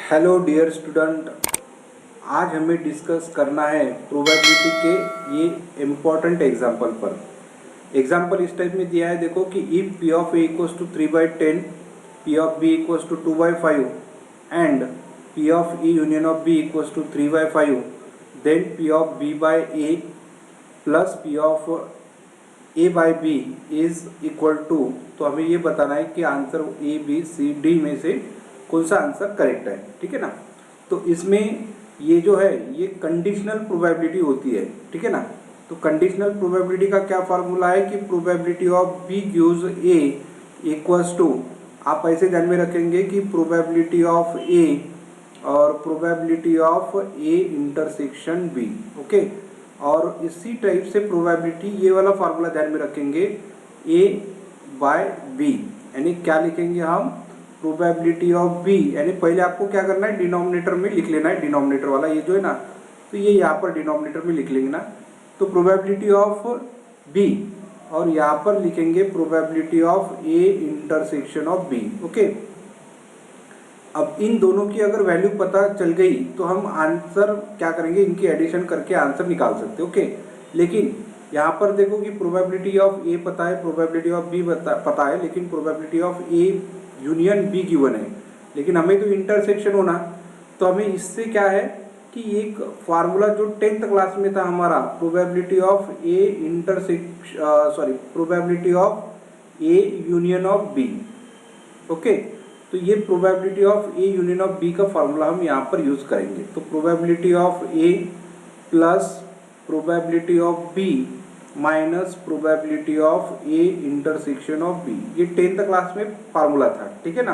Hello dear student, आज हमें discuss करना है प्रोबेबिलिटी के ये इम्पॉर्टेंट एग्जाम्पल पर। एग्जाम्पल इस टाइप में दिया है, देखो कि if P of A equals to 3/10, P of B equals to 2/5 and P of A union of B equals to 3/5, then P of B by A plus P of A by B is equal to. तो हमें ये बताना है कि answer A B C D में से कौन सा आंसर करेक्ट है, ठीक है ना। तो इसमें ये जो है ये कंडीशनल प्रोबेबिलिटी होती है, ठीक है ना। तो कंडीशनल प्रोबेबिलिटी का क्या फार्मूला है कि probability of B gives A equals to, आप ऐसे ध्यान में रखेंगे कि प्रोबेबिलिटी ऑफ ए और probability of A intersection B, okay. और इसी टाइप से प्रोबेबिलिटी, ये वाला फार्मूला ध्यान में रखेंगे, ए बाय बी, यानी क्या लिखेंगे हम, प्रोबेबिलिटी ऑफ बी, यानी पहले आपको क्या करना है, डिनोमिनेटर में लिख लेना है, डिनोमिनेटर वाला ये जो है ना, तो ये यहाँ पर डिनोमिनेटर में लिख लेंगे ना। तो प्रोबेबिलिटी ऑफ बी और यहाँ पर लिखेंगे probability of A intersection of B, okay. अब इन दोनों की अगर वैल्यू पता चल गई तो हम आंसर क्या करेंगे, इनकी एडिशन करके आंसर निकाल सकते, ओके। लेकिन यहाँ पर देखो कि प्रोबेबिलिटी ऑफ ए पता है, प्रोबेबिलिटी ऑफ बी पता है, लेकिन probability of A union be given है, लेकिन हमें तो इंटरसेक्शन होना। तो हमें इससे क्या है कि एक फार्मूला जो 10th क्लास में था हमारा, probability of A intersection probability of A union of B, okay. तो ये probability of A union of B का फार्मूला हम यहाँ पर यूज करेंगे। तो probability of A plus probability of B minus probability of A intersection of B, ये 10th class में फार्मूला था, ठीक है ना।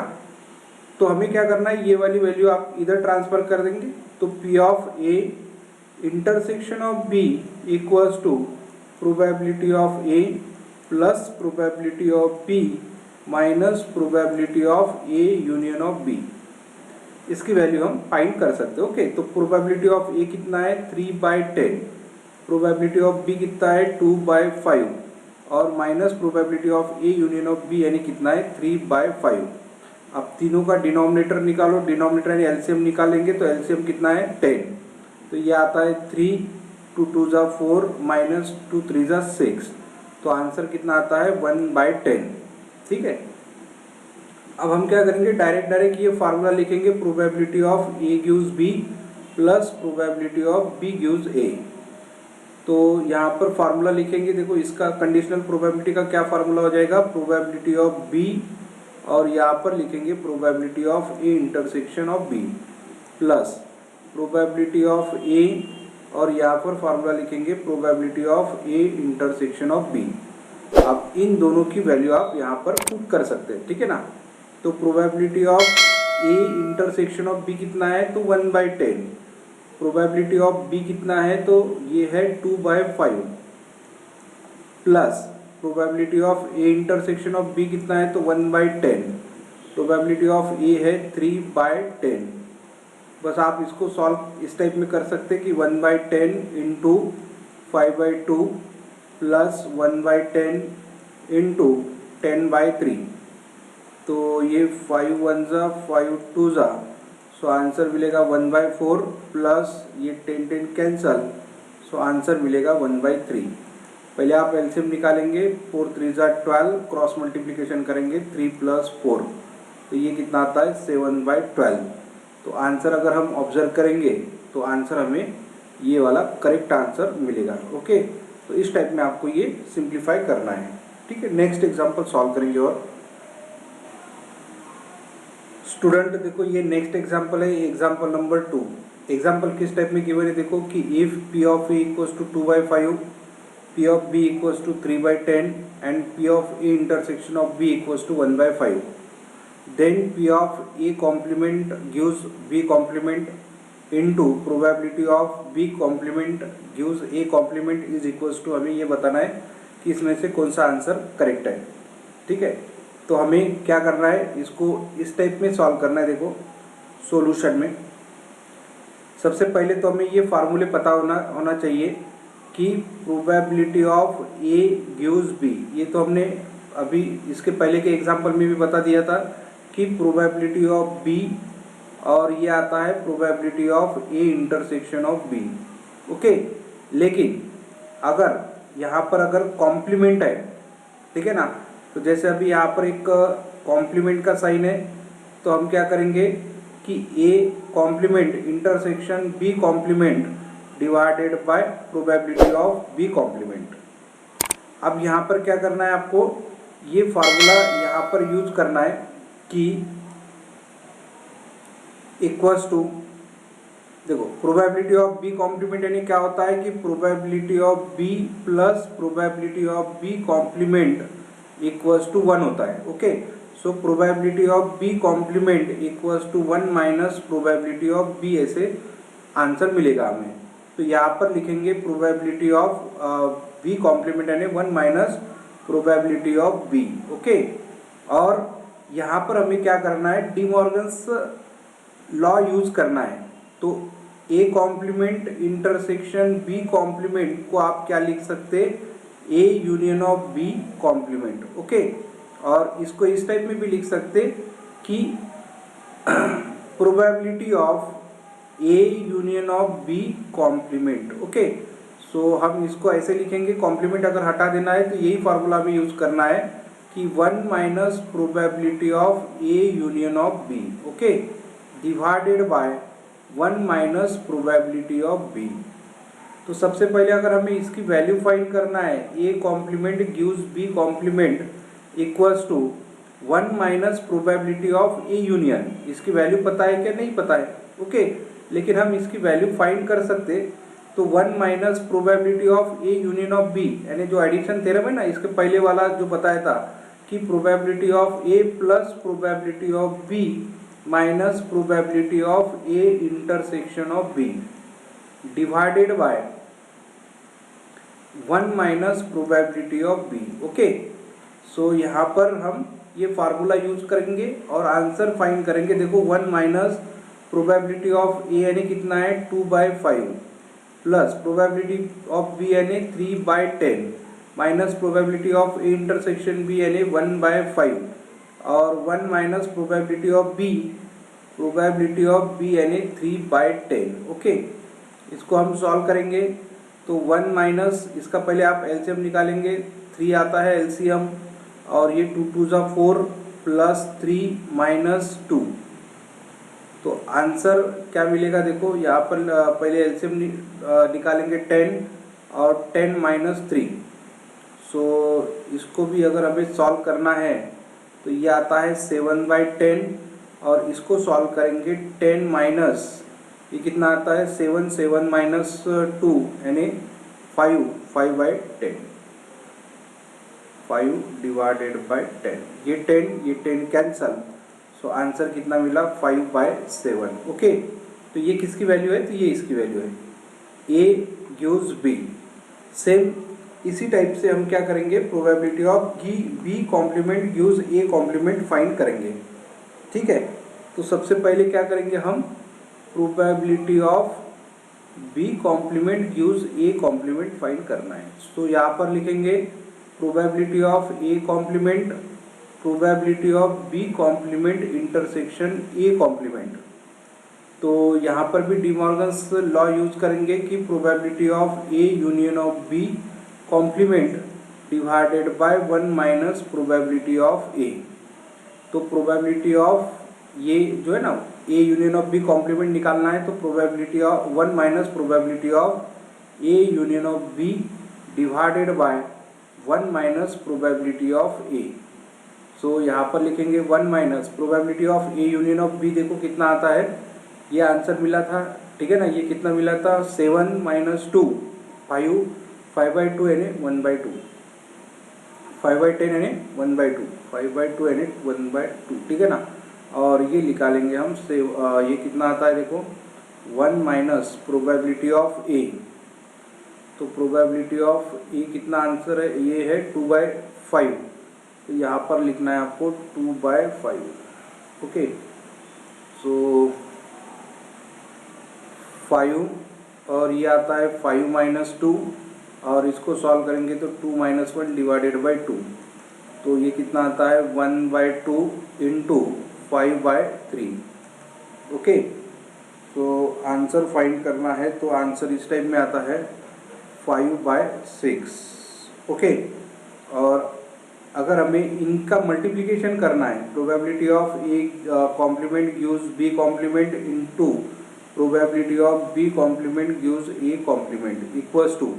तो हमें क्या करना है, ये वाली वैल्यू आप इधर ट्रांसफर कर देंगे। तो P of A intersection of B equals to probability of A plus probability of B minus probability of A union of B, इसकी वैल्यू हम फाइंड कर सकते हैं, ओके। तो प्रोबेबिलिटी ऑफ ए कितना है, 3/10, प्रोबेबिलिटी ऑफ बी कितना है, 2/5 और minus probability of A union of B यानी कितना है, 3/5। अब तीनों का डिनोमिनेटर निकालो, डिनोमिनेटर यानी एलसीएम निकालेंगे, तो एलसीएम कितना है, 10। तो ये आता है 3, 2 2 ज़ा 4 माइनस 2 3 ज़ा 6, तो आंसर कितना आता है, 1/10, ठीक है। अब हम क्या करेंगे, डायरेक्ट ये फार्मूला लिखेंगे, probability of A gives B plus probability of B gives A. तो यहाँ पर फार्मूला लिखेंगे, देखो इसका कंडीशनल प्रोबेबिलिटी का क्या फार्मूला हो जाएगा, प्रोबेबिलिटी ऑफ बी और यहाँ पर लिखेंगे probability of A intersection of B plus probability of A और यहाँ पर फार्मूला लिखेंगे probability of A intersection of B. अब इन दोनों की वैल्यू आप यहाँ पर पुट कर सकते हैं, ठीक है ना। तो probability of A intersection of B कितना है, तो 1/10, प्रोबेबिलिटी ऑफ बी कितना है, तो ये है 2/5 plus probability of A intersection of B कितना है, तो 1/10, प्रोबेबिलिटी ऑफ ए है 3/10। बस आप इसको सॉल्व इस टाइप में कर सकते हैं कि 1/10 इंटू 5/2 प्लस 1/10 इंटू 10/3, तो ये 5 1 ज़ा 5 2 ज़ा, सो आंसर मिलेगा 1/4 प्लस ये 10 10 कैंसल, सो आंसर मिलेगा 1/3। पहले आप एलसीएम निकालेंगे, 4 3 ज़ा 12, क्रॉस मल्टीप्लिकेशन करेंगे 3 + 4, तो ये कितना आता है, 7/12। तो आंसर अगर हम ऑब्जर्व करेंगे तो आंसर हमें ये वाला करेक्ट आंसर मिलेगा, ओके। तो इस टाइप में आपको ये सिंप्लीफाई करना है, ठीक है। नेक्स्ट एग्जांपल सॉल्व करेंगे। और स्टूडेंट देखो ये नेक्स्ट एग्जांपल है, एग्जांपल नंबर 2। एग्जांपल किस टाइप में गिवन है, देखो कि if P of A equals to 2/5, P of B equals to 3/10 and P of A intersection of B equals to 1/5, then p of a complement gives b complement into probability of b complement gives a complement is equals to, हमें ये बताना है कि इसमें से कौन सा answer correct है, ठीक है। तो हमें क्या करना है, इसको इस टाइप में सॉल्व करना है। देखो सॉल्यूशन में सबसे पहले तो हमें ये फार्मूले पता होना चाहिए कि probability of A gives B, ये तो हमने अभी इसके पहले के एग्जांपल में भी बता दिया था कि प्रोबेबिलिटी ऑफ बी और ये आता है probability of A intersection of B. Okay, लेकिन अगर यहाँ पर अगर कॉम्प्लीमेंट है, ठीक है ना, तो जैसे अभी यहाँ पर एक कॉम्प्लीमेंट का साइन है, तो हम क्या करेंगे कि A complement intersection B complement divided by probability of B complement. अब यहाँ पर क्या करना है आपको, ये फार्मूला यहाँ पर यूज करना है कि इक्वल्स टू, देखो प्रोबेबिलिटी ऑफ बी कॉम्प्लीमेंट यानी क्या होता है कि probability of B plus probability of B complement equals to 1 होता है। Okay, so probability of B complement equals to 1 minus probability of B, ऐसे आंसर मिलेगा हमें। तो यहाँ पर लिखेंगे प्रोबेबिलिटी ऑफ बी कॉम्प्लीमेंट यानी 1 minus probability of B. Okay, और यहाँ पर हमें क्या करना है, डी मॉर्गन्स लॉ यूज करना है। तो A complement intersection B complement को आप क्या लिख सकते, A union of B complement. Okay, और इसको इस टाइप में भी लिख सकते कि probability of A union of B complement. Okay, so हम इसको ऐसे लिखेंगे, कॉम्प्लीमेंट अगर हटा देना है तो यही फार्मूला में यूज करना है कि 1 minus probability of A union of B, okay, divided by 1 minus probability of B. तो सबसे पहले अगर हमें इसकी वैल्यू फाइंड करना है, A complement gives B complement equals to 1 minus probability of A union. इसकी वैल्यू पता है क्या, नहीं पता है। ओके, लेकिन हम इसकी वैल्यू फाइंड कर सकते, तो 1 minus probability of A union of B, यानी जो एडिशन थ्योरम है ना, इसके पहले वाला जो बताया था कि probability of A plus probability of B minus probability of A intersection of B divided by 1 minus probability of B. Okay, so यहाँ पर हम ये फार्मूला यूज करेंगे और आंसर फाइंड करेंगे। देखो 1 माइनस प्रोबेबिलिटी ऑफ ए यानी कितना है 2/5 प्लस प्रोबेबिलिटी ऑफ बी यानी 3/10 minus probability of A intersection B यानी 1/5 और 1 माइनस प्रोबेबिलिटी ऑफ बी यानी 3/10। ओके, इसको हम सॉल्व करेंगे तो 1 माइनस इसका पहले आप एलसीएम निकालेंगे, 3 आता है एलसीएम, और ये 2 2 जा 4 प्लस 3 माइनस 2, तो आंसर क्या मिलेगा, देखो यहाँ पर पहले एलसीएम निकालेंगे 10 और 10 माइनस 3। सो इसको भी अगर हमें सॉल्व करना है तो ये आता है 7/10 और इसको सॉल्व करेंगे 10 माइनस, ये कितना आता है 7 7 माइनस 2 यानी 5/10 5 डिवाइडेड बाय 10, ये 10 कैंसल, सो आंसर कितना मिला 5/7। ओके, तो ये किसकी वैल्यू है, तो ये इसकी वैल्यू है, ए गिव्स बी। सेम इसी टाइप से हम क्या करेंगे, probability of B complement gives A complement find करेंगे। ठीक है, तो सबसे पहले क्या करेंगे हम, probability of B complement gives A complement find करना है। तो यहाँ पर लिखेंगे probability of A complement probability of B complement intersection A complement. तो यहाँ पर भी डी मॉर्गन्स लॉ यूज करेंगे कि probability of A union of B complement divided by 1 minus probability of A. तो प्रोबेबिलिटी ऑफ ये जो है ना, A union of B complement निकालना है, तो probability of 1 minus probability of A union of B divided by 1 minus probability of A. So यहाँ पर लिखेंगे 1 minus probability of A union of B, देखो कितना आता है, ये आंसर मिला था, ठीक है ना, ये कितना मिला था 7 माइनस 2 5/2 यानी 1/2, 5/10 यानी 1/2, 5/2 यानी 1/2, ठीक है ना। और ये निकालेंगे हम से ये कितना आता है, देखो 1 माइनस प्रोबेबिलिटी ऑफ ए, तो प्रोबेबिलिटी ऑफ ए कितना आंसर है, ये है 2/5, तो यहाँ पर लिखना है आपको 2/5। ओके, सो 5 और ये आता है 5 माइनस 2 और इसको सॉल्व करेंगे तो 2 माइनस 1 डिवाइडेड बाई 2, तो ये कितना आता है 1/2 इंटू 5/3, ओके, तो आंसर फाइंड करना है तो आंसर इस टाइप में आता है 5/6। ओके, और अगर हमें इनका मल्टीप्लिकेशन करना है, probability of A complement gives B complement into probability of B complement gives A complement equals to,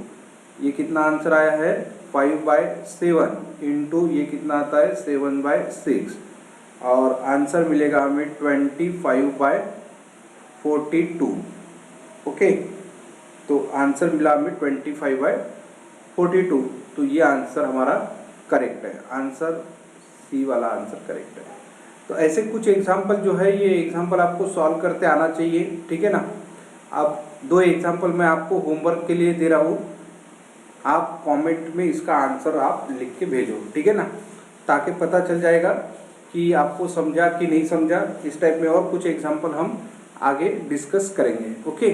ये कितना आंसर आया है 5/7 इंटू ये कितना आता है 7/6, और आंसर मिलेगा हमें 25/42। ओके, तो आंसर मिला हमें 25/42, तो ये आंसर हमारा करेक्ट है, आंसर सी वाला आंसर करेक्ट है। तो ऐसे कुछ एग्जाम्पल जो है, ये एग्जाम्पल आपको सॉल्व करते आना चाहिए, ठीक है ना। अब 2 एग्जाम्पल मैं आपको होमवर्क के लिए दे रहा हूँ, आप कमेंट में इसका आंसर आप लिख के भेजो, ठीक है ना, ताकि पता चल जाएगा कि आपको समझा कि नहीं समझा। इस टाइप में और कुछ एग्जाम्पल हम आगे डिस्कस करेंगे। ओके,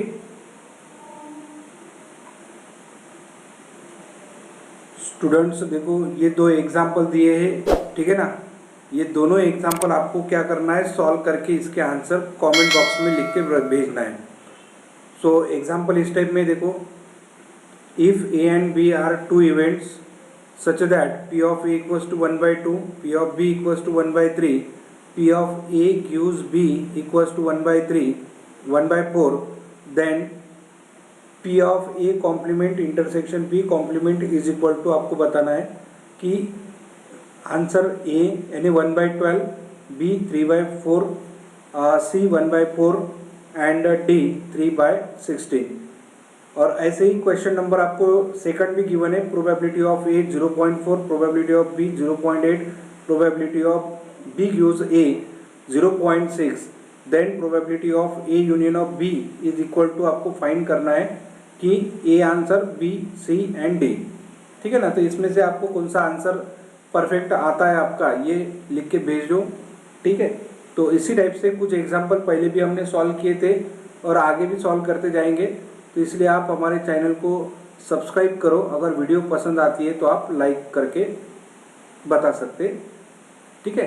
स्टूडेंट्स देखो ये 2 एग्जाम्पल दिए हैं, ठीक है ना, ये दोनों एग्जाम्पल आपको क्या करना है, सॉल्व करके इसके आंसर कमेंट बॉक्स में लिख के भेजना है। सो एग्जाम्पल इस टाइप में देखो, if A and B are 2 events such that P of A equals to 1/2, P of B equals to 1/3, P of A gives B equals to 1/3, 1/4, then P of A complement intersection B complement is equal to, आपको बताना है कि answer A यानी 1/12, B 3/4, C 1/4 and D 3/16। और ऐसे ही question number आपको second भी गिवन है, probability of A 0.4, probability of B 0.8, probability of B gives A 0.6, then probability of A union of B is equal to, आपको find करना है कि A answer B C and D, ठीक है ना। तो इसमें से आपको कौन सा आंसर परफेक्ट आता है आपका, ये लिख के भेज दो, ठीक है। तो इसी टाइप से कुछ एग्जाम्पल पहले भी हमने सॉल्व किए थे और आगे भी सॉल्व करते जाएंगे, तो इसलिए आप हमारे चैनल को सब्सक्राइब करो। अगर वीडियो पसंद आती है तो आप लाइक करके बता सकते, ठीक है।